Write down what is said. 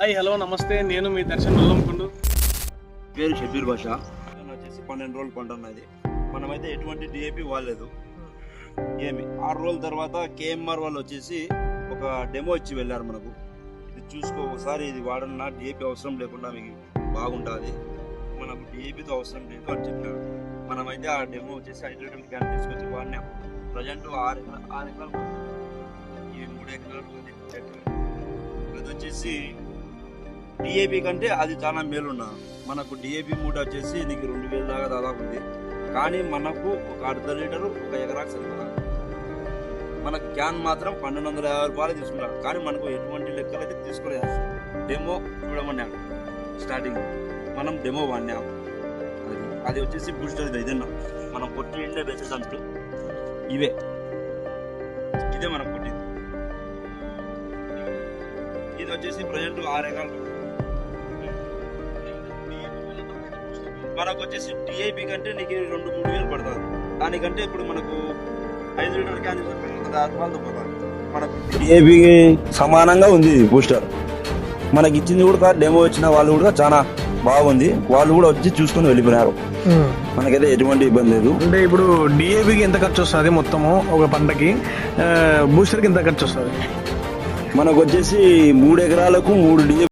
Hi hello నమస్తే, నేను మీ దర్శన్ నల్లమకొండ. పేరు షబ్బీర్ భాష. వచ్చేసి 12 రోజులు పంట ఉన్నది. మనమైతే ఎటువంటి డిఏపి వాడలేదు. 6 రోజుల తర్వాత కేఎంఆర్ వాళ్ళు వచ్చేసి ఒక డెమో ఇచ్చి వెళ్ళారు మనకు. ఇది చూసుకో ఒకసారి, ఇది వాడన్నా డిఏపి అవసరం లేకుండా మీకు బాగుంటుంది, మనకు డిఏపితో అవసరం లేదు అని చెప్పినారు. మనమైతే ఆ డెమో వచ్చేసి 5 లీటర్ల క్యాన్ తీసుకొచ్చి వాడినాం. ప్రజెంట్ 6 ఎకరాలు, ఇవి 3 ఎకరాలు ఉంది. అది వచ్చేసి డిఏపి కంటే అది చాలా మేలున్నా. మనకు డిఏపి మూట వచ్చేసి నీకు 2000 దాకా దాదాపు ఉంది. కానీ మనకు ఒక 1/2 లీటరు ఒక ఎకరాకు సరిపోదా. మనకు క్యాన్ మాత్రం 1250 రూపాయలు తీసుకున్నాడు. కానీ మనకు ఎటువంటి లెక్కలు అయితే తీసుకోలేదు. డెమో చూడమన్నాం. స్టార్టింగ్ మనం డెమో వాడినాం. అది వచ్చేసి బూస్టర్ ఇదన్నా మనం కొట్టి ఇండే బెసెస్ అంటూ ఇదే మనం కొట్టింది. ఇది వచ్చేసి ప్రజెంట్ 6 ఎకరాలు. మనకు వచ్చేసి డిఐపి కంటే నీకు 2-3 వేలు పడుతుంది. దానికంటే ఇప్పుడు మనకు 5 లీటర్ క్యాన్ 6 రూపాయలతో పోతుంది. మనకు డిఐపికి సమానంగా ఉంది బూస్టర్. మనకి ఇచ్చింది కూడా డెమో వచ్చిన వాళ్ళు కూడా చాలా బాగుంది. వాళ్ళు కూడా వచ్చి చూసుకొని వెళ్ళిపోయినారు. మనకైతే ఎటువంటి ఇబ్బంది లేదు. అంటే ఇప్పుడు డిఏపికి ఎంత ఖర్చు వస్తుంది మొత్తము ఒక పంటకి, బూస్టర్కి ఎంత ఖర్చు వస్తుంది? మనకు వచ్చేసి 3 ఎకరాలకు 3 డిఏపి